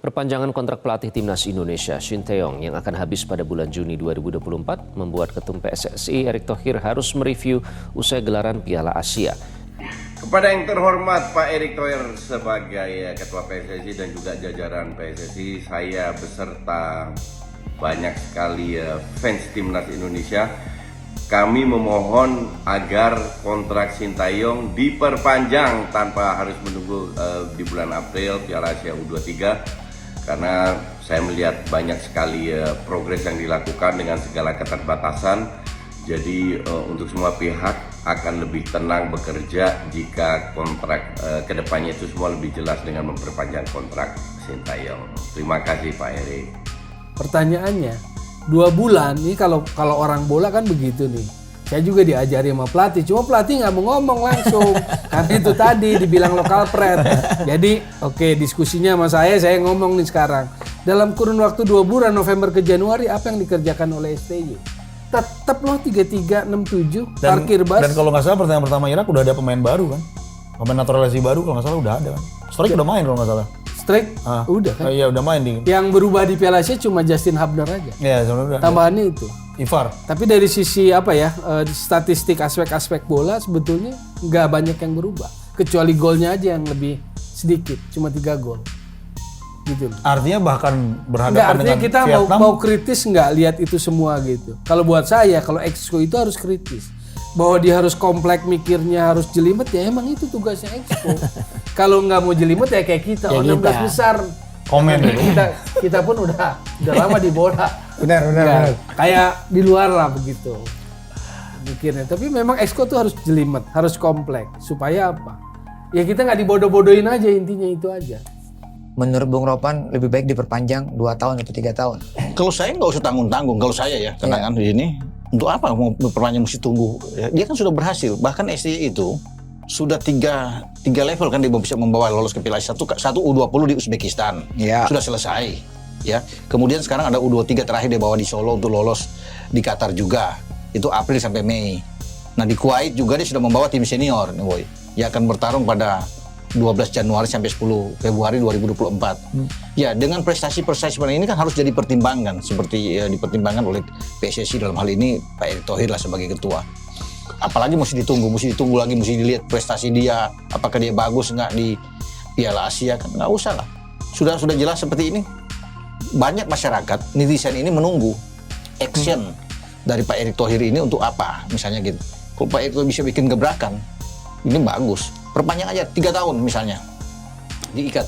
Perpanjangan kontrak pelatih timnas Indonesia Shin Tae-yong yang akan habis pada bulan Juni 2024 membuat Ketum PSSI Erick Thohir harus mereview usai gelaran Piala Asia. Kepada yang terhormat Pak Erick Thohir sebagai Ketua PSSI dan juga jajaran PSSI, saya beserta banyak sekali fans timnas Indonesia, kami memohon agar kontrak Shin Tae-yong diperpanjang tanpa harus menunggu di bulan April Piala Asia U23, karena saya melihat banyak sekali progres yang dilakukan dengan segala keterbatasan. Jadi untuk semua pihak akan lebih tenang bekerja jika kontrak kedepannya itu semua lebih jelas dengan memperpanjang kontrak Shin Tae-yong. Terima kasih Pak Erick. Pertanyaannya, 2 bulan ini kalau orang bola kan begitu nih. Saya juga diajari sama pelatih, cuma pelatih nggak mau ngomong langsung. Karena itu tadi dibilang lokal pret. Jadi oke, diskusinya sama saya ngomong nih sekarang. Dalam kurun waktu 2 bulan, November ke Januari, apa yang dikerjakan oleh STY? Tetap loh 3367 parkir bus. Dan kalau nggak salah pertandingan pertama Irak udah ada pemain baru kan? Pemain naturalisasi baru kalau nggak salah udah ada kan? Strike udah main kalau nggak salah. Strike udah kan? Iya udah main di. Yang berubah di Piala Asia cuma Justin Hubner aja. Iya sebenarnya. Tambahannya itu. Ivar. Tapi dari sisi statistik aspek-aspek bola sebetulnya nggak banyak yang berubah. Kecuali golnya aja yang lebih sedikit, cuma 3 gol. Gitu loh. Artinya bahkan berhadapan Nggak, artinya dengan kita Vietnam. mau kritis nggak lihat itu semua gitu. Kalau buat saya, kalau Exco itu harus kritis. Bahwa dia harus komplek mikirnya, harus jelimet, ya emang itu tugasnya Exco. Kalau nggak mau jelimet ya kayak kita, 16 besar. Komen gitu. Kita pun udah lama di bola. Benar. Kayak di luar lah begitu mikirnya. Tapi memang Exco tuh harus jelimet, harus komplek. Supaya apa? Ya kita nggak dibodoh-bodohin aja, intinya itu aja. Menurut Bung Ropan lebih baik diperpanjang 2 tahun atau 3 tahun? Kalau saya nggak usah tanggung-tanggung, kalau saya ya, karena kan ini untuk apa mau perpanjang mesti tunggu? Ya, dia kan sudah berhasil, bahkan STY itu sudah tiga level kan dia bisa membawa lolos ke Piala Asia. Satu U20 di Uzbekistan, sudah selesai. Ya, kemudian sekarang ada U23 terakhir dia bawa di Solo untuk lolos di Qatar juga. Itu April sampai Mei. Nah di Kuwait juga dia sudah membawa tim senior, nih, boy. Yang akan bertarung pada 12 Januari sampai 10 Februari 2024. Ya, dengan prestasi-prestasi ini kan harus jadi pertimbangan seperti dipertimbangkan oleh PSSI dalam hal ini Pak Erick Thohir lah sebagai ketua. Apalagi mesti ditunggu lagi, mesti dilihat prestasi dia, apakah dia bagus nggak di Piala Asia, kan nggak usah lah. Sudah jelas seperti ini. Banyak masyarakat, netizen ini menunggu action dari Pak Erick Thohir ini untuk apa, misalnya gitu. Kalau Pak Erick Thohir bisa bikin gebrakan, ini bagus. Perpanjang aja 3 tahun misalnya, diikat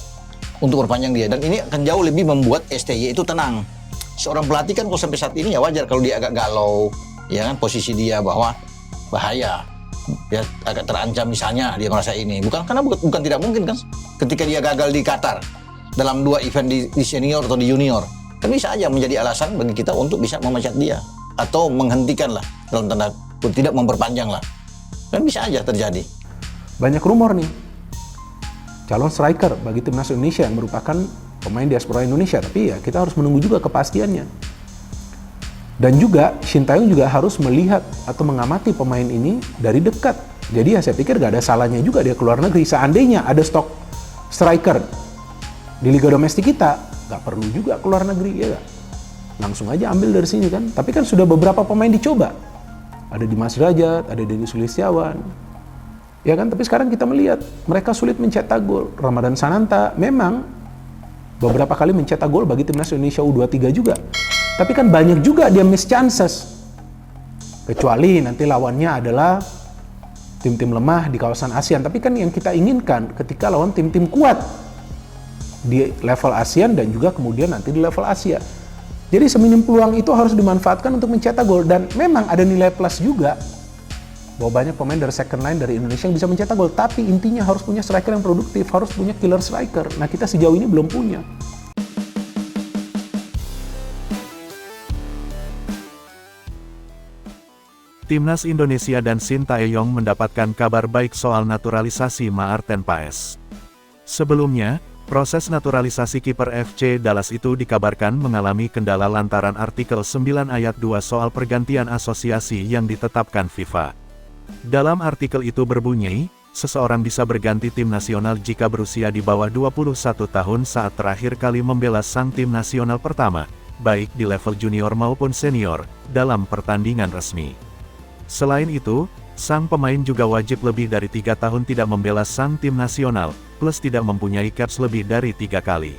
untuk perpanjang dia. Dan ini akan jauh lebih membuat STY itu tenang. Seorang pelatih kan kalau sampai saat ini ya wajar kalau dia agak galau, ya kan, posisi dia bahwa bahaya, ya agak terancam misalnya dia merasa ini. Bukan tidak mungkin kan, ketika dia gagal di Qatar dalam 2 event di senior atau di junior, kan bisa aja menjadi alasan bagi kita untuk bisa memecat dia atau menghentikan lah, dalam tanda tidak memperpanjang lah, kan bisa aja terjadi. Banyak rumor nih calon striker bagi timnas Indonesia yang merupakan pemain diaspora Indonesia, tapi ya kita harus menunggu juga kepastiannya. Dan juga Shin Tae-yong juga harus melihat atau mengamati pemain ini dari dekat. Jadi ya saya pikir gak ada salahnya juga dia keluar negeri. Seandainya ada stok striker di Liga Domestik kita, gak perlu juga keluar negeri, ya gak? Langsung aja ambil dari sini kan. Tapi kan sudah beberapa pemain dicoba. Ada Dimas Derajat, ada Deddy Sulistiawan. Ya kan, tapi sekarang kita melihat mereka sulit mencetak gol. Ramadan Sananta memang beberapa kali mencetak gol bagi timnas Indonesia U23 juga. Tapi kan banyak juga dia miss chances. Kecuali nanti lawannya adalah tim-tim lemah di kawasan ASEAN. Tapi kan yang kita inginkan ketika lawan tim-tim kuat di level ASEAN dan juga kemudian nanti di level Asia. Jadi seminim peluang itu harus dimanfaatkan untuk mencetak gol. Dan memang ada nilai plus juga bahwa banyak pemain dari second line dari Indonesia yang bisa mencetak gol. Tapi intinya harus punya striker yang produktif, harus punya killer striker. Nah kita sejauh ini belum punya. Timnas Indonesia dan Shin Tae-yong mendapatkan kabar baik soal naturalisasi Maarten Paes. Sebelumnya, proses naturalisasi kiper FC Dallas itu dikabarkan mengalami kendala lantaran artikel 9 ayat 2 soal pergantian asosiasi yang ditetapkan FIFA. Dalam artikel itu berbunyi, seseorang bisa berganti tim nasional jika berusia di bawah 21 tahun saat terakhir kali membela sang tim nasional pertama, baik di level junior maupun senior, dalam pertandingan resmi. Selain itu, sang pemain juga wajib lebih dari 3 tahun tidak membela sang tim nasional, plus tidak mempunyai caps lebih dari 3 kali.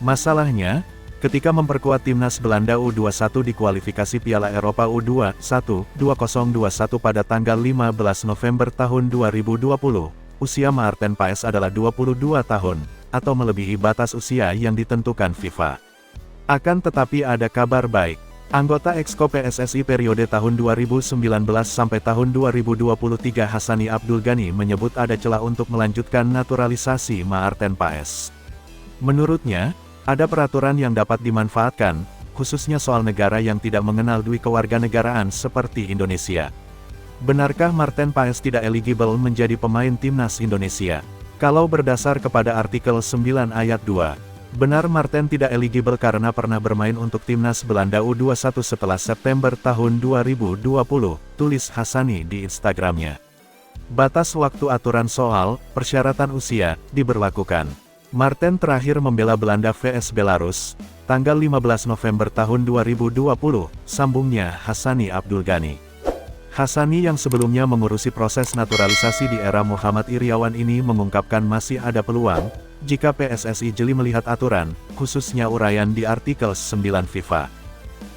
Masalahnya, ketika memperkuat timnas Belanda U21 di kualifikasi Piala Eropa U21 2021 pada tanggal 15 November tahun 2020, usia Maarten Paes adalah 22 tahun, atau melebihi batas usia yang ditentukan FIFA. Akan tetapi ada kabar baik. Anggota Exco PSSI periode tahun 2019 sampai tahun 2023 Hassani Abdul Ghani menyebut ada celah untuk melanjutkan naturalisasi Maarten Paes. Menurutnya, ada peraturan yang dapat dimanfaatkan, khususnya soal negara yang tidak mengenal dui kewarganegaraan seperti Indonesia. Benarkah Maarten Paes tidak eligible menjadi pemain timnas Indonesia? Kalau berdasar kepada artikel 9 ayat 2, benar Maarten tidak eligible karena pernah bermain untuk timnas Belanda U21 setelah September tahun 2020, tulis Hassani di Instagramnya. Batas waktu aturan soal persyaratan usia diberlakukan. Maarten terakhir membela Belanda vs Belarus, tanggal 15 November tahun 2020, sambungnya Hassani Abdul Ghani. Hassani yang sebelumnya mengurusi proses naturalisasi di era Muhammad Iriawan ini mengungkapkan masih ada peluang, jika PSSI jeli melihat aturan, khususnya uraian di artikel 9 FIFA.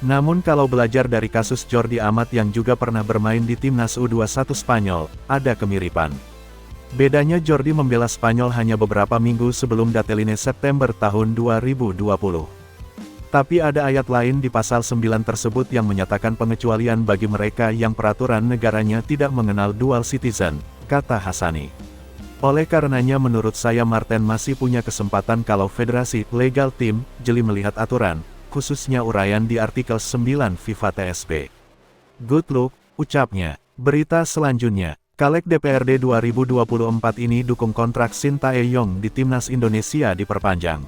Namun kalau belajar dari kasus Jordi Amat yang juga pernah bermain di timnas U21 Spanyol, ada kemiripan. Bedanya Jordi membela Spanyol hanya beberapa minggu sebelum dateline September tahun 2020. Tapi ada ayat lain di pasal 9 tersebut yang menyatakan pengecualian bagi mereka yang peraturan negaranya tidak mengenal dual citizen, kata Hassani. Oleh karenanya menurut saya Maarten masih punya kesempatan kalau Federasi Legal Team jeli melihat aturan, khususnya uraian di artikel 9 FIFA TSB. Good luck, ucapnya. Berita selanjutnya. Caleg DPRD 2024 ini dukung kontrak Shin Tae-yong di Timnas Indonesia diperpanjang.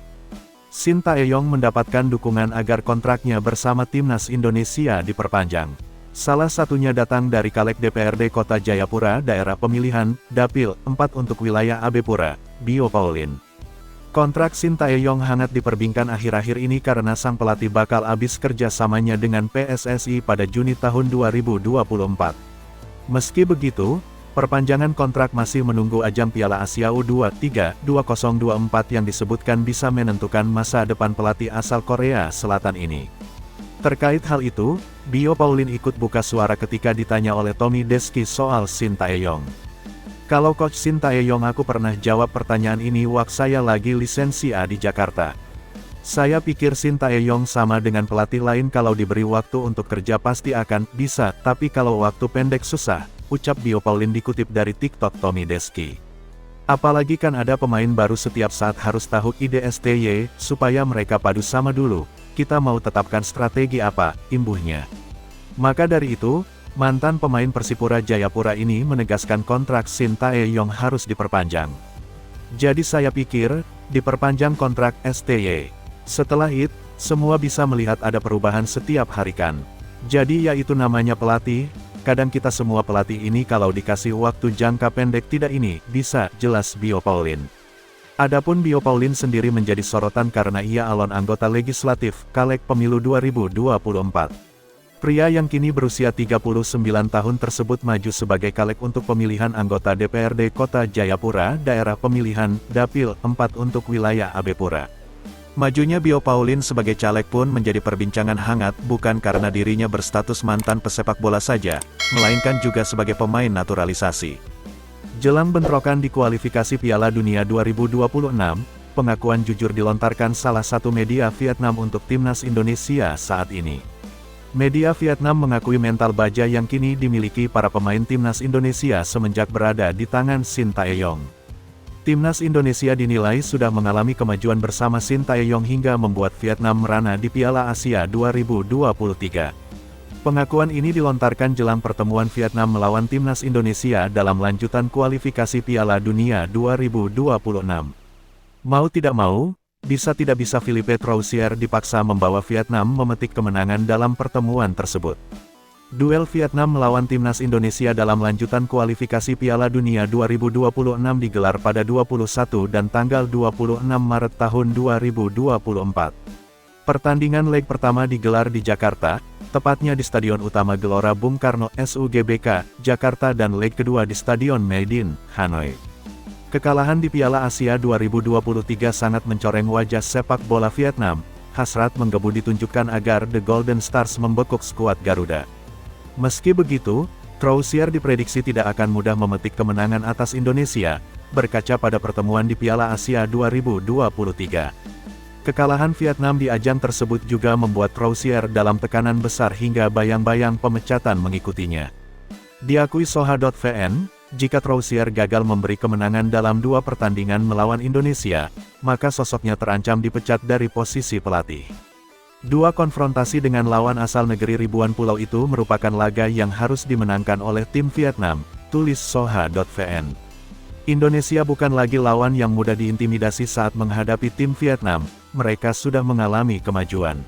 Shin Tae-yong mendapatkan dukungan agar kontraknya bersama Timnas Indonesia diperpanjang. Salah satunya datang dari Caleg DPRD Kota Jayapura Daerah Pemilihan, Dapil 4 untuk wilayah Abepura, Bio Paulin. Kontrak Shin Tae-yong hangat diperbincangkan akhir-akhir ini karena sang pelatih bakal habis kerjasamanya dengan PSSI pada Juni tahun 2024. Meski begitu, perpanjangan kontrak masih menunggu ajang Piala Asia U23 2024 yang disebutkan bisa menentukan masa depan pelatih asal Korea Selatan ini. Terkait hal itu, Bio Paulin ikut buka suara ketika ditanya oleh Tommy Deski soal Shin Tae-yong. Kalau Coach Shin Tae-yong aku pernah jawab pertanyaan ini waktu saya lagi lisensi A di Jakarta. Saya pikir Shin Tae-yong sama dengan pelatih lain kalau diberi waktu untuk kerja pasti akan bisa, tapi kalau waktu pendek susah, ucap Bio Paulin dikutip dari TikTok Tommy Deski. Apalagi kan ada pemain baru setiap saat harus tahu ide STY, supaya mereka padu sama dulu, kita mau tetapkan strategi apa, imbuhnya. Maka dari itu, mantan pemain Persipura Jayapura ini menegaskan kontrak Shin Tae-yong harus diperpanjang. Jadi saya pikir, diperpanjang kontrak STY. Setelah itu, semua bisa melihat ada perubahan setiap hari kan. Jadi ya itu namanya pelatih. Kadang kita semua pelatih ini kalau dikasih waktu jangka pendek tidak ini, bisa, jelas Bio Paulin. Adapun Bio Paulin sendiri menjadi sorotan karena ia calon anggota legislatif, Caleg Pemilu 2024. Pria yang kini berusia 39 tahun tersebut maju sebagai caleg untuk pemilihan anggota DPRD Kota Jayapura, Daerah Pemilihan, Dapil 4 untuk wilayah Abepura. Majunya Bio Paulin sebagai caleg pun menjadi perbincangan hangat bukan karena dirinya berstatus mantan pesepak bola saja, melainkan juga sebagai pemain naturalisasi. Jelang bentrokan di kualifikasi Piala Dunia 2026, pengakuan jujur dilontarkan salah satu media Vietnam untuk timnas Indonesia saat ini. Media Vietnam mengakui mental baja yang kini dimiliki para pemain timnas Indonesia semenjak berada di tangan Shin Tae-yong. Timnas Indonesia dinilai sudah mengalami kemajuan bersama Shin Tae-yong hingga membuat Vietnam merana di Piala Asia 2023. Pengakuan ini dilontarkan jelang pertemuan Vietnam melawan Timnas Indonesia dalam lanjutan kualifikasi Piala Dunia 2026. Mau tidak mau, bisa tidak bisa Philippe Troussier dipaksa membawa Vietnam memetik kemenangan dalam pertemuan tersebut. Duel Vietnam melawan timnas Indonesia dalam lanjutan kualifikasi Piala Dunia 2026 digelar pada 21 dan tanggal 26 Maret tahun 2024. Pertandingan leg pertama digelar di Jakarta, tepatnya di Stadion Utama Gelora Bung Karno SUGBK, Jakarta, dan leg kedua di Stadion Maidin, Hanoi. Kekalahan di Piala Asia 2023 sangat mencoreng wajah sepak bola Vietnam. Hasrat menggebu ditunjukkan agar The Golden Stars membekuk skuad Garuda. Meski begitu, Crozier diprediksi tidak akan mudah memetik kemenangan atas Indonesia, berkaca pada pertemuan di Piala Asia 2023. Kekalahan Vietnam di ajang tersebut juga membuat Crozier dalam tekanan besar hingga bayang-bayang pemecatan mengikutinya. Diakui Soha.vn, jika Crozier gagal memberi kemenangan dalam 2 pertandingan melawan Indonesia, maka sosoknya terancam dipecat dari posisi pelatih. 2 konfrontasi dengan lawan asal negeri ribuan pulau itu merupakan laga yang harus dimenangkan oleh tim Vietnam, tulis Soha.vn. Indonesia bukan lagi lawan yang mudah diintimidasi saat menghadapi tim Vietnam, mereka sudah mengalami kemajuan.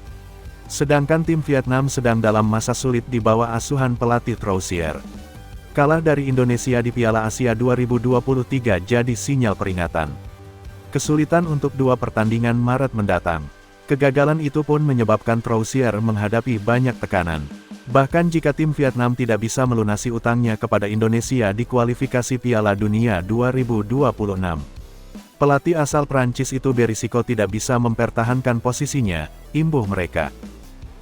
Sedangkan tim Vietnam sedang dalam masa sulit di bawah asuhan pelatih Crozier. Kalah dari Indonesia di Piala Asia 2023 jadi sinyal peringatan. Kesulitan untuk 2 pertandingan Maret mendatang. Kegagalan itu pun menyebabkan Crozier menghadapi banyak tekanan. Bahkan jika tim Vietnam tidak bisa melunasi utangnya kepada Indonesia di kualifikasi Piala Dunia 2026. Pelatih asal Prancis itu berisiko tidak bisa mempertahankan posisinya, imbuh mereka.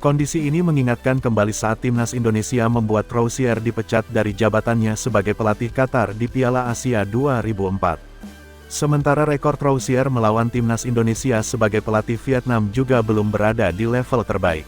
Kondisi ini mengingatkan kembali saat timnas Indonesia membuat Crozier dipecat dari jabatannya sebagai pelatih Qatar di Piala Asia 2004. Sementara rekor Crozier melawan timnas Indonesia sebagai pelatih Vietnam juga belum berada di level terbaik.